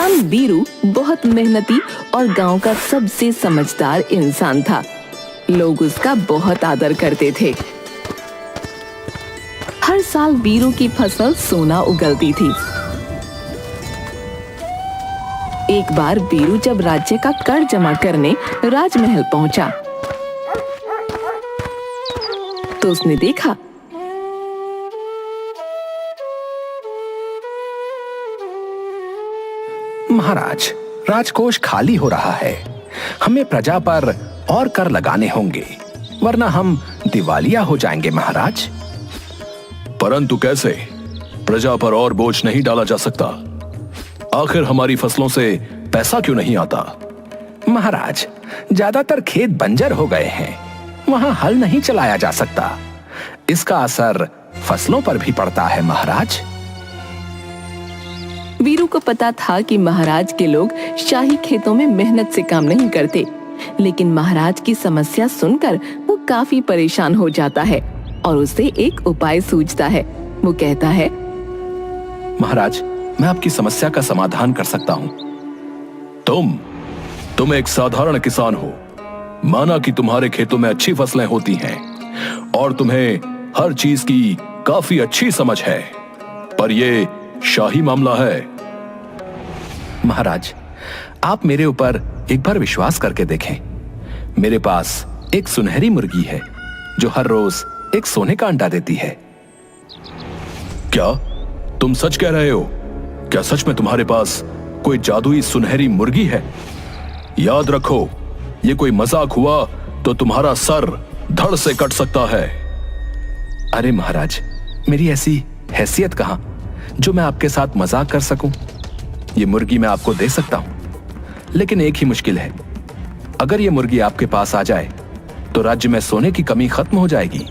किसान वीरू बहुत मेहनती और गांव का सबसे समझदार इंसान था। लोग उसका बहुत आदर करते थे। हर साल वीरू की फसल सोना उगलती थी। एक बार वीरू जब राज्य का कर जमा करने राजमहल पहुंचा तो उसने देखा महाराज, राजकोष खाली हो रहा है। हमें प्रजा पर और कर लगाने होंगे, वरना हम दिवालिया हो जाएंगे महाराज। परंतु कैसे? प्रजा पर और बोझ नहीं डाला जा सकता। आखिर हमारी फसलों से पैसा क्यों नहीं आता? महाराज, ज्यादातर खेत बंजर हो गए हैं, वहां हल नहीं चलाया जा सकता। इसका असर फसलों पर भी पड़ता है महाराज। वीरू को पता था कि महाराज के लोग शाही खेतों में मेहनत से काम नहीं करते, लेकिन महाराज की समस्या सुनकर वो काफी परेशान हो जाता है और उसे एक उपाय सूझता है। वो कहता है, महाराज, मैं आपकी समस्या का समाधान कर सकता हूं। तुम एक साधारण किसान हो। माना कि तुम्हारे खेतों में अच्छी फसलें होती हैं और तुम्हें हर चीज की काफी अच्छी समझ है, पर ये शाही मामला है। महाराज, आप मेरे ऊपर एक बार विश्वास करके देखें। मेरे पास एक सुनहरी मुर्गी है जो हर रोज एक सोने का अंडा देती है। क्या तुम सच कह रहे हो? क्या सच में तुम्हारे पास कोई जादुई सुनहरी मुर्गी है? याद रखो, ये कोई मजाक हुआ तो तुम्हारा सर धड़ से कट सकता है। अरे महाराज, मेरी ऐसी हैसियत कहां जो मैं आपके साथ मजाक कर सकूं। ये मुर्गी मैं आपको दे सकता हूं, लेकिन एक ही मुश्किल है। अगर ये मुर्गी आपके पास आ जाए तो राज्य में सोने की कमी खत्म हो जाएगी।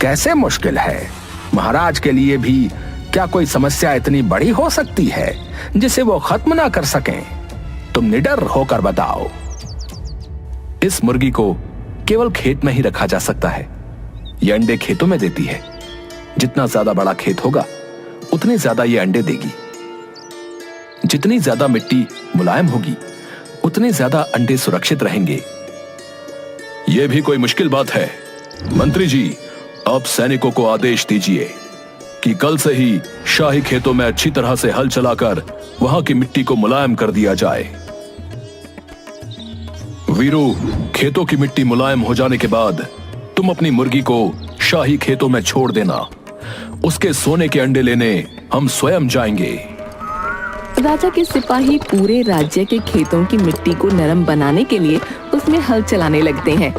कैसे मुश्किल है? महाराज के लिए भी क्या कोई समस्या इतनी बड़ी हो सकती है जिसे वो खत्म ना कर सकें? तुम निडर होकर बताओ। इस मुर्गी को केवल खेत में ही रखा जा सकता है। ये अंडे खेतों में देती है। जितना ज्यादा बड़ा खेत होगा उतने ज्यादा ये अंडे देगी। जितनी ज्यादा मिट्टी मुलायम होगी उतने ज्यादा अंडे सुरक्षित रहेंगे। यह भी कोई मुश्किल बात है? मंत्री जी, आप सैनिकों को आदेश दीजिए कि कल से ही शाही खेतों में अच्छी तरह से हल चलाकर वहां की मिट्टी को मुलायम कर दिया जाए। वीरू, खेतों की मिट्टी मुलायम हो जाने के बाद तुम अपनी मुर्गी को शाही खेतों में छोड़ देना। उसके सोने के अंडे लेने हम स्वयं जाएंगे। राजा के सिपाही पूरे राज्य के खेतों की मिट्टी को नरम बनाने के लिए उसमें हल चलाने लगते हैं।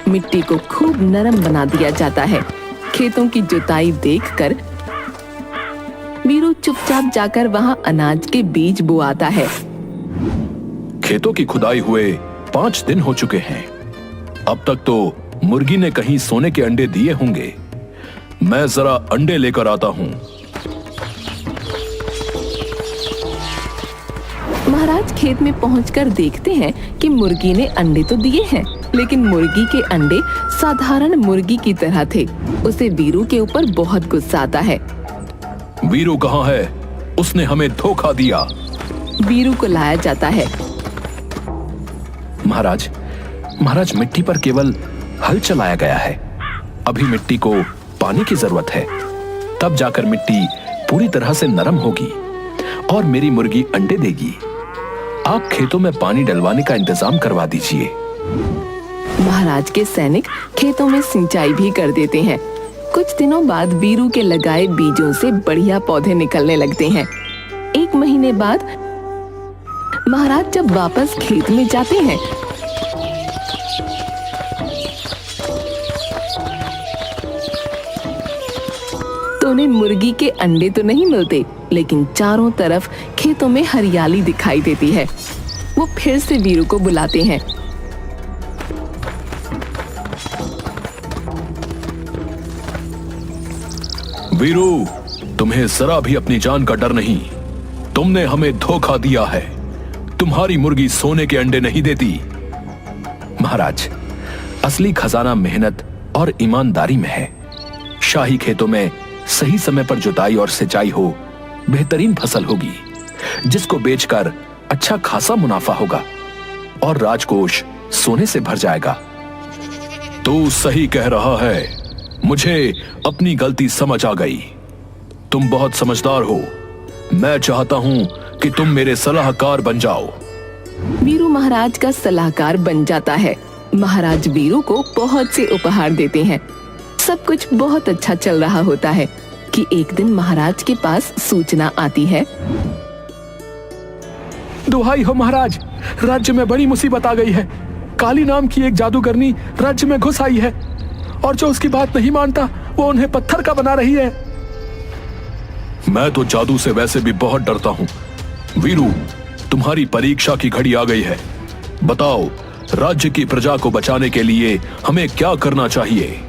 मिट्टी को खूब नरम बना दिया जाता है। खेतों की जुताई देखकर वीरू चुपचाप जाकर वहां अनाज के बीज बोआता है। खेतों की खुदाई हुए 5 दिन हो चुके हैं। अब तक तो मुर्गी ने कहीं सोने के अंडे दिए होंगे। मैं जरा अंडे लेकर आता हूं। महाराज खेत में पहुंचकर देखते हैं कि मुर्गी ने अंडे तो दिए हैं, लेकिन मुर्गी के अंडे साधारण मुर्गी की तरह थे। उसे वीरू के ऊपर बहुत गुस्सा आता है। वीरू कहाँ है? उसने हमें धोखा दिया। वीरू को लाया जाता है। महाराज, मिट्टी पर केवल हल चलाया गया है। अभी मिट्टी को पानी की जरूरत है, तब जाकर मिट्टी पूरी तरह से नरम होगी और मेरी मुर्गी अंडे देगी। आप खेतों में पानी डलवाने का इंतजाम करवा दीजिए। महाराज के सैनिक खेतों में सिंचाई भी कर देते हैं। कुछ दिनों बाद वीरू के लगाए बीजों से बढ़िया पौधे निकलने लगते हैं। 1 महीने बाद महाराज जब वापस खेत में जाते हैं तो उन्हें मुर्गी के अंडे तो नहीं मिलते, लेकिन चारों तरफ खेतों में हरियाली दिखाई देती है। वो फिर से वीरू को बुलाते हैं। वीरू, तुम्हें जरा भी अपनी जान का डर नहीं। तुमने हमें धोखा दिया है। तुम्हारी मुर्गी सोने के अंडे नहीं देती। महाराज, असली खजाना मेहनत और ईमानदारी में है। शाही खेतों में सही समय पर जुताई और सिंचाई हो, बेहतरीन फसल होगी। जिसको बेचकर अच्छा खासा मुनाफा होगा और राजकोष सोने से भर जाएगा। तू सही कह रहा है, मुझे अपनी गलती समझ आ गई। तुम बहुत समझदार हो। मैं चाहता हूं कि तुम मेरे सलाहकार बन जाओ। वीरू महाराज का सलाहकार बन जाता है। महाराज वीरू को बहुत से उपहार देते हैं। सब कुछ बहुत अच्छा चल रहा होता है कि एक दिन महाराज के पास सूचना आती है। दुहाई हो महाराज, राज्य में बड़ी मुसीबत आ गई है। काली नाम की एक जादूगरनी राज्य में घुस आई है और जो उसकी बात नहीं मानता वो उन्हें पत्थर का बना रही है। मैं तो जादू से वैसे भी बहुत डरता हूं। वीरू, तुम्हारी परीक्षा की घड़ी आ गई है। बताओ, राज्य की प्रजा को बचाने के लिए हमें क्या करना चाहिए?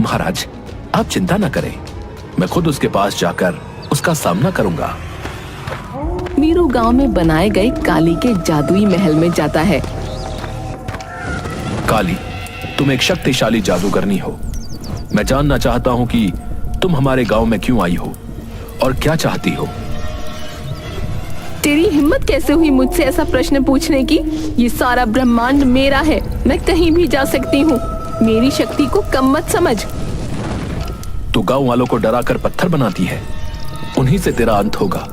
महाराज, आप चिंता न करें, मैं खुद उसके पास जाकर उसका सामना करूंगा। वीरू गांव में बनाए गए काली के जादुई महल में जाता है। काली, तुम एक शक्तिशाली जादूगरनी हो। मैं जानना चाहता हूं कि तुम हमारे गांव में क्यों आई हो और क्या चाहती हो। तेरी हिम्मत कैसे हुई मुझसे ऐसा प्रश्न पूछने की? ये सारा ब्रह्मांड मेरा है, मैं कहीं भी जा सकती हूँ। मेरी शक्ति को कम मत समझ। तू गांव वालों को डराकर पत्थर बनाती है, उन्हीं से तेरा अंत होगा।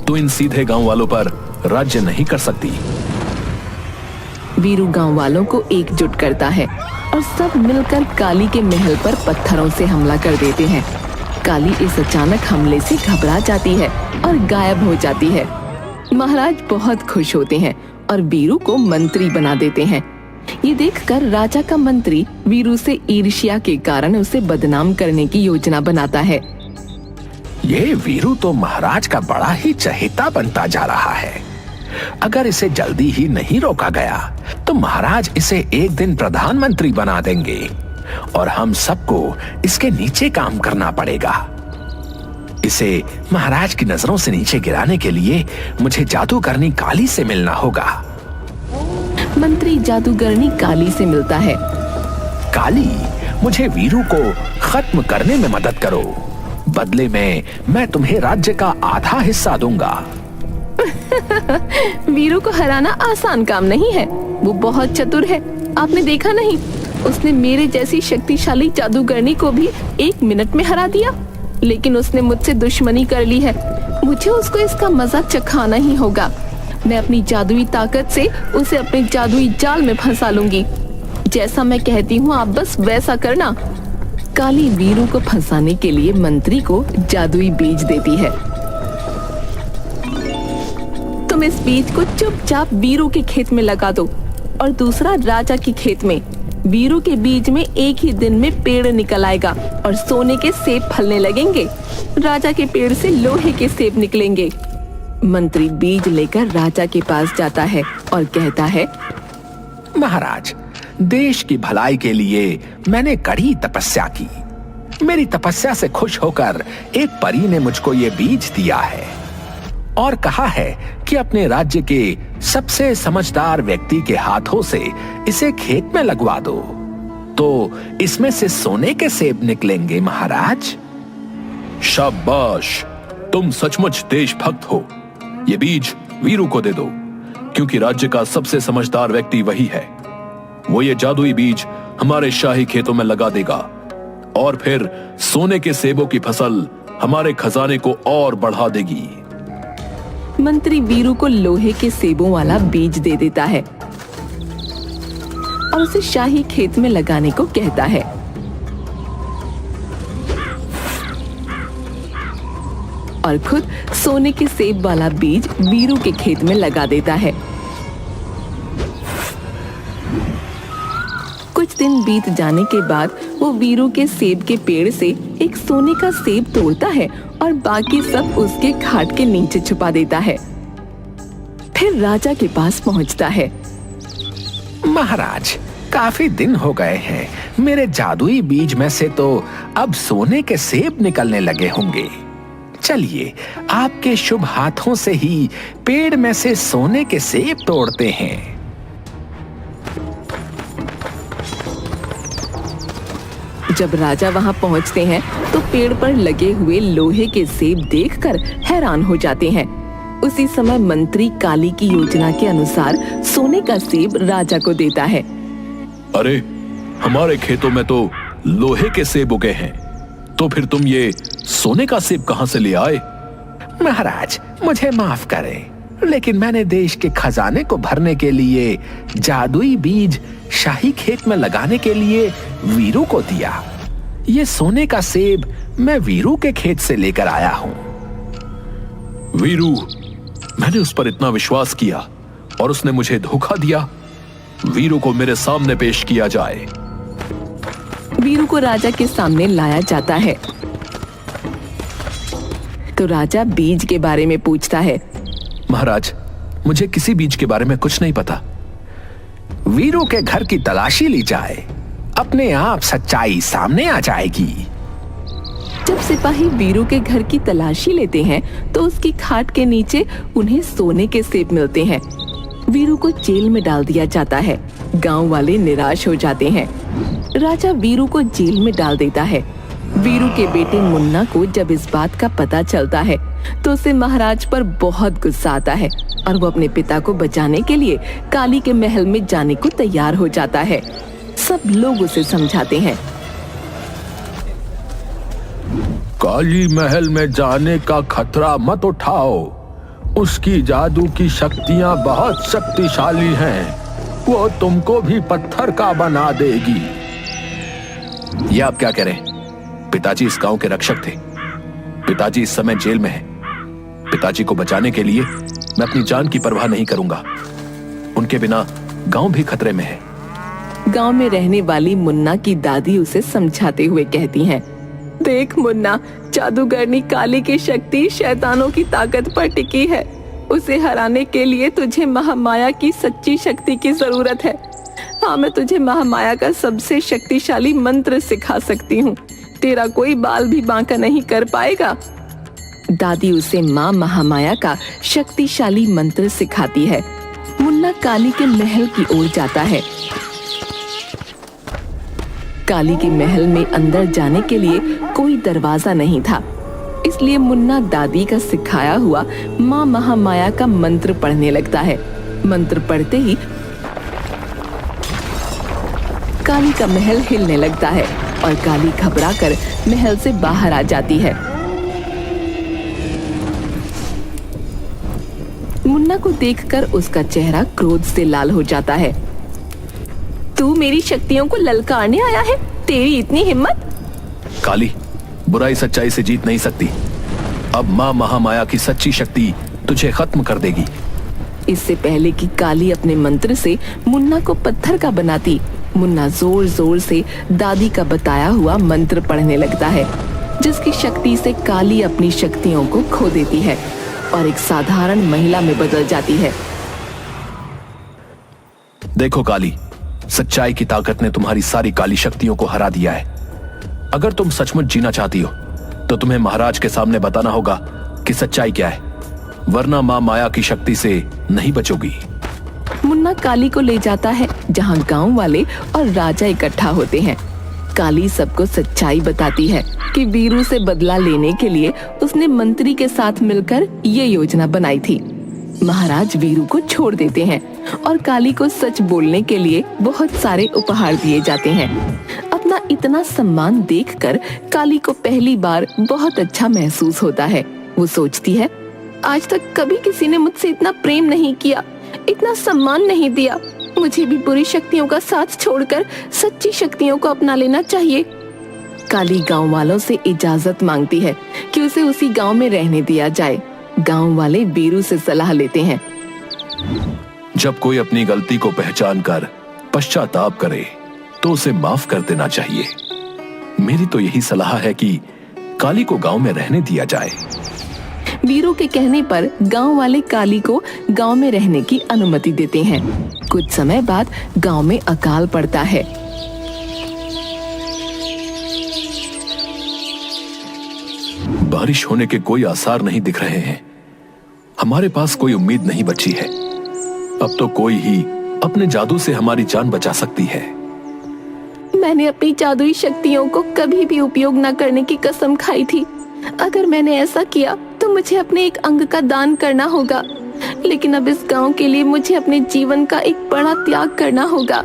तू इन सीधे गांव वालों पर राज्य नहीं कर सकती। वीरू गांव वालों को एकजुट करता है और सब मिलकर काली के महल पर पत्थरों से हमला कर देते हैं। काली इस अचानक हमले से घबरा जाती है और गायब हो जाती है। महाराज बहुत खुश होते हैं और वीरू को मंत्री बना देते हैं। ये देखकर राजा का मंत्री वीरू से ईर्ष्या के कारण उसे बदनाम करने की योजना बनाता है। ये वीरू तो महाराज का बड़ा ही चहेता बनता जा रहा है। अगर इसे जल्दी ही नहीं रोका गया तो महाराज इसे एक दिन प्रधानमंत्री बना देंगे और हम सबको इसके नीचे काम करना पड़ेगा। इसे महाराज की नजरों से नीचे गिराने के लिए मुझे जादूगरनी काली से मिलना होगा। मंत्री जादूगरनी काली से मिलता है। काली, मुझे वीरू को खत्म करने में मदद करो। बदले में मैं तुम्हें राज्य का आधा हिस्सा दूंगा। वीरू को हराना आसान काम नहीं है। वो बहुत चतुर है। आपने देखा नहीं, उसने मेरे जैसी शक्तिशाली जादूगरनी को भी 1 मिनट में हरा दिया। लेकिन उसने मुझसे दुश्मनी कर ली है। मुझे उसको इसका मजा चखाना ही होगा। मैं अपनी जादुई ताकत से उसे अपने जादुई जाल में फंसा लूंगी। जैसा मैं कहती हूँ आप बस वैसा करना। काली वीरू को फंसाने के लिए मंत्री को जादुई बीज देती है। तुम इस बीज को चुपचाप वीरू के खेत में लगा दो और दूसरा राजा के खेत में। वीरू के बीज में एक ही दिन में पेड़ निकल आएगा और सोने के सेब फलने लगेंगे। राजा के पेड़ से लोहे के सेब निकलेंगे। मंत्री बीज लेकर राजा के पास जाता है और कहता है, महाराज, देश की भलाई के लिए मैंने कड़ी तपस्या की। मेरी तपस्या से खुश होकर एक परी ने मुझको ये बीज दिया है और कहा है कि अपने राज्य के सबसे समझदार व्यक्ति के हाथों से इसे खेत में लगवा दो, तो इसमें से सोने के सेब निकलेंगे। महाराज, शाबाश, तुम सचमुच देशभक्त हो। ये बीज वीरू को दे दो, क्योंकि राज्य का सबसे समझदार व्यक्ति वही है। वो ये जादुई बीज हमारे शाही खेतों में लगा देगा और फिर सोने के सेबों की फसल हमारे खजाने को और बढ़ा देगी। मंत्री वीरू को लोहे के सेबों वाला बीज दे देता है और उसे शाही खेत में लगाने को कहता है। और खुद सोने के सेब वाला बीज वीरू के खेत में लगा देता है। कुछ दिन बीत जाने के बाद वो वीरू के सेब के पेड़ से एक सोने का सेब तोड़ता है और बाकी सब उसके खाट के नीचे छुपा देता है। फिर राजा के पास पहुंचता है। महाराज, काफी दिन हो गए हैं। मेरे जादुई बीज में से तो अब सोने के सेब निकलने लगे होंगे। चलिए, आपके शुभ हाथों से ही पेड़ में से सोने के सेब तोड़ते हैं। जब राजा वहां पहुंचते हैं तो पेड़ पर लगे हुए लोहे के सेब देखकर हैरान हो जाते हैं। उसी समय मंत्री काली की योजना के अनुसार सोने का सेब राजा को देता है। अरे, हमारे खेतों में तो लोहे के सेब उगे हैं, तो फिर तुम ये सोने का सेब कहां से ले आए? महाराज, मुझे माफ करें, लेकिन मैंने देश के खजाने को भरने के लिए जादुई बीज शाही खेत में लगाने के लिए वीरू को दिया। ये सोने का सेब मैं वीरू के खेत से लेकर आया हूं। वीरू, मैंने उस पर इतना विश्वास किया और उसने मुझे धोखा दिया। वीरू को मेरे सामने पेश किया जाए। वीरू को राजा के सामने लाया जाता है तो राजा बीज के बारे में पूछता है। महाराज, मुझे किसी बीज के बारे में कुछ नहीं पता। वीरू के घर की तलाशी ली जाए, अपने आप सच्चाई सामने आ जाएगी। जब सिपाही वीरू के घर की तलाशी लेते हैं तो उसकी खाट के नीचे उन्हें सोने के सेब मिलते हैं। वीरू को जेल में डाल दिया जाता है। गांव वाले निराश हो जाते हैं। राजा वीरू को जेल में डाल देता है। वीरू के बेटे मुन्ना को जब इस बात का पता चलता है तो उसे महाराज पर बहुत गुस्सा आता है और वो अपने पिता को बचाने के लिए काली के महल में जाने को तैयार हो जाता है। सब लोग उसे समझाते हैं। काली महल में जाने का खतरा मत उठाओ। उसकी जादू की शक्तियां बहुत शक्तिशाली हैं। वो तुमको भी पत्थर का बना देगी। ये आप क्या कह रहे हैं? पिताजी इस गांव के रक्षक थे। पिताजी इस समय जेल में हैं। पिताजी को बचाने के लिए मैं अपनी जान की परवाह नहीं करूंगा। उनके बिना गांव भी खतरे में है। गांव में रहने वाली मुन्ना की दादी उसे समझाते हुए कहती हैं, देख मुन्ना, जादूगरनी काली की शक्ति शैतानों की ताकत पर टिकी है। उसे हराने के लिए तुझे महामाया की सच्ची शक्ति की जरूरत है। हाँ, मैं तुझे महामाया का सबसे शक्तिशाली मंत्र सिखा सकती हूँ। तेरा कोई बाल भी बांका नहीं कर पाएगा। दादी उसे माँ महामाया का शक्तिशाली मंत्र सिखाती है। मुन्ना काली के महल की ओर जाता है। काली के महल में अंदर जाने के लिए कोई दरवाजा नहीं था, इसलिए मुन्ना दादी का सिखाया हुआ माँ महामाया का मंत्र पढ़ने लगता है। मंत्र पढ़ते ही काली का महल हिलने लगता है और काली घबराकर महल से बाहर आ जाती है। मुन्ना को देखकर उसका चेहरा क्रोध से लाल हो जाता है। तू मेरी शक्तियों को ललकारने आया है? तेरी इतनी हिम्मत? काली, बुराई सच्चाई से जीत नहीं सकती। अब माँ महामाया की सच्ची शक्ति तुझे खत्म कर देगी। इससे पहले कि काली अपने मंत्र से मुन्ना को पत्थर का बनाती, मुन्ना जोर जोर से दादी का बताया हुआ मंत्र पढ़ने लगता है, जिसकी शक्ति से काली अपनी शक्तियों को खो देती है और एक साधारण महिला में बदल जाती है। देखो काली, सच्चाई की ताकत ने तुम्हारी सारी काली शक्तियों को हरा दिया है। अगर तुम सचमुच जीना चाहती हो तो तुम्हें महाराज के सामने बताना होगा कि सच्चाई क्या है, वरना माँ माया की शक्ति से नहीं बचोगी। मुन्ना काली को ले जाता है जहाँ गांव वाले और राजा इकट्ठा होते हैं। काली सबको सच्चाई बताती है कि वीरू से बदला लेने के लिए उसने मंत्री के साथ मिलकर ये योजना बनाई थी। महाराज वीरू को छोड़ देते हैं और काली को सच बोलने के लिए बहुत सारे उपहार दिए जाते हैं। अपना इतना सम्मान देखकर काली को पहली बार बहुत अच्छा महसूस होता है। वो सोचती है, आज तक कभी किसी ने मुझसे इतना प्रेम नहीं किया, इतना सम्मान नहीं दिया। मुझे भी बुरी शक्तियों का साथ छोड़कर सच्ची शक्तियों को अपना लेना चाहिए। काली गांव वालों से इजाजत मांगती है कि उसे उसी गांव में रहने दिया जाए। गांव वाले वीरू से सलाह लेते हैं। जब कोई अपनी गलती को पहचान कर पश्चाताप करे तो उसे माफ कर देना चाहिए। मेरी तो यही सलाह है कि काली को गांव में रहने दिया जाए। वीरू के कहने पर गांव वाले काली को गांव में रहने की अनुमति देते हैं। कुछ समय बाद गांव में अकाल पड़ता है। बारिश होने के कोई आसार नहीं दिख रहे हैं। हमारे पास कोई उम्मीद नहीं बची है। अब तो कोई ही अपने जादू से हमारी जान बचा सकती है। मैंने अपनी जादुई शक्तियों को कभी भी उपयोग न करने की कसम खाई थी। अगर मैंने ऐसा किया तो मुझे अपने एक अंग का दान करना होगा, लेकिन अब इस गांव के लिए मुझे अपने जीवन का एक बड़ा त्याग करना होगा।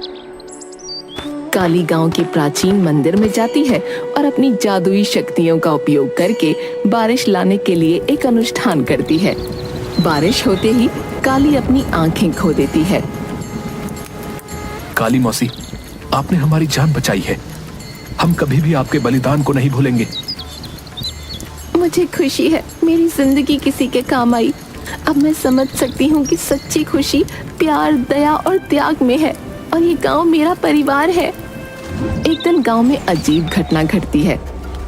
काली गांव के प्राचीन मंदिर में जाती है और अपनी जादुई शक्तियों का उपयोग करके बारिश लाने के लिए एक अनुष्ठान करती है। बारिश होते ही काली अपनी आंखें खो देती है। काली मौसी, आपने हमारी जान बचाई है। हम कभी भी आपके बलिदान को नहीं भूलेंगे। मुझे खुशी है मेरी जिंदगी किसी के काम आई। अब मैं समझ सकती हूँ कि सच्ची खुशी प्यार, दया और त्याग में है, और ये गांव मेरा परिवार है। एक दिन गांव में अजीब घटना घटती है।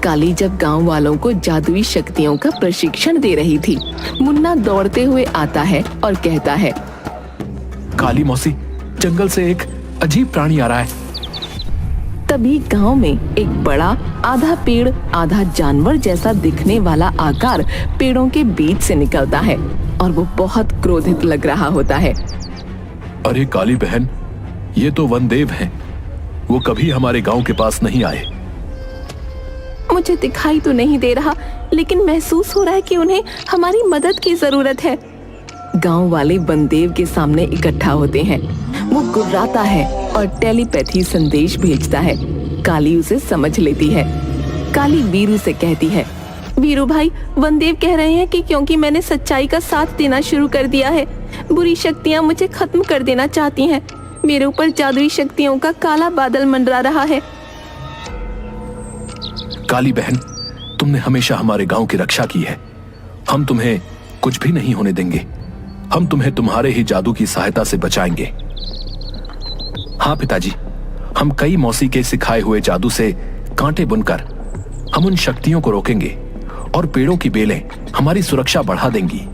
काली जब गांव वालों को जादुई शक्तियों का प्रशिक्षण दे रही थी, मुन्ना दौड़ते हुए आता है और कहता है, काली मौसी, जंगल से एक अजीब प्राणी आ रहा है। तभी गांव में एक बड़ा आधा पेड़ आधा जानवर जैसा दिखने वाला आकार पेड़ों के बीच से निकलता है और वो बहुत क्रोधित लग रहा होता है। अरे काली बहन, ये तो वनदेव हैं। वो कभी हमारे गांव के पास नहीं आए। मुझे दिखाई तो नहीं दे रहा, लेकिन महसूस हो रहा है कि उन्हें हमारी मदद की जरूरत है। गांव वाले वनदेव के सामने इकट्ठा होते हैं। वो गुर्राता है और टेलीपैथी संदेश भेजता है। काली उसे समझ लेती है। काली वीरू से कहती है, वीरू भाई, वनदेव कह रहे हैं कि क्योंकि मैंने सच्चाई का साथ देना शुरू कर दिया है, बुरी शक्तियां मुझे खत्म कर देना चाहती हैं। मेरे ऊपर जादुई शक्तियों का काला बादल मंडरा रहा है। काली बहन, तुमने हमेशा हमारे गांव की रक्षा की है। हम तुम्हें कुछ भी नहीं होने देंगे। हम तुम्हें तुम्हारे ही जादू की सहायता से बचाएंगे। हाँ पिताजी, हम कई मौसी के सिखाए हुए जादू से कांटे बुनकर हम उन शक्तियों को रोकेंगे और पेड़ों की बेलें हमारी सुरक्षा बढ़ा देंगी।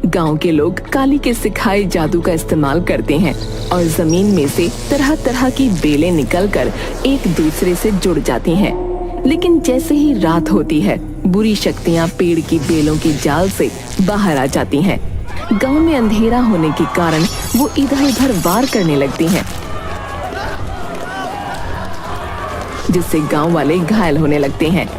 गांव के लोग काली के सिखाए जादू का इस्तेमाल करते हैं और जमीन में से तरह तरह की बेलें निकलकर एक दूसरे से जुड़ जाती हैं। लेकिन जैसे ही रात होती है, बुरी शक्तियां पेड़ की बेलों के जाल से बाहर आ जाती हैं। गांव में अंधेरा होने के कारण वो इधर उधर वार करने लगती हैं, जिससे गांव वाले घायल होने लगते हैं।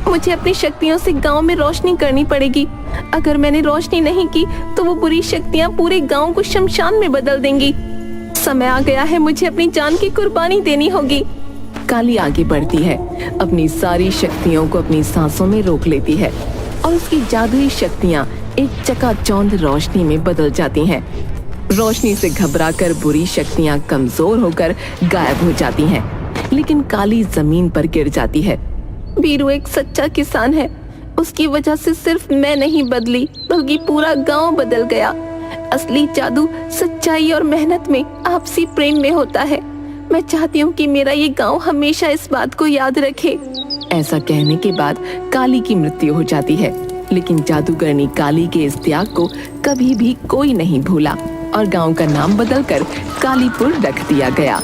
मुझे अपनी शक्तियों से गांव में रोशनी करनी पड़ेगी। अगर मैंने रोशनी नहीं की तो वो बुरी शक्तियां पूरे गांव को शमशान में बदल देंगी। समय आ गया है, मुझे अपनी जान की कुर्बानी देनी होगी। काली आगे बढ़ती है, अपनी सारी शक्तियों को अपनी सांसों में रोक लेती है और उसकी जादुई शक्तियां एक चकाचौंध रोशनी में बदल जाती हैं। रोशनी से घबराकर बुरी शक्तियां कमजोर होकर गायब हो जाती हैं, लेकिन काली जमीन पर गिर जाती है। वीरू एक सच्चा किसान है। उसकी वजह से सिर्फ मैं नहीं बदली, बल्कि पूरा गांव बदल गया। असली जादू सच्चाई और मेहनत में, आपसी प्रेम में होता है। मैं चाहती हूँ कि मेरा ये गांव हमेशा इस बात को याद रखे। ऐसा कहने के बाद काली की मृत्यु हो जाती है, लेकिन जादूगरनी काली के इस त्याग को कभी भी कोई नहीं भूला और गांव का नाम बदलकर कालीपुर रख दिया गया।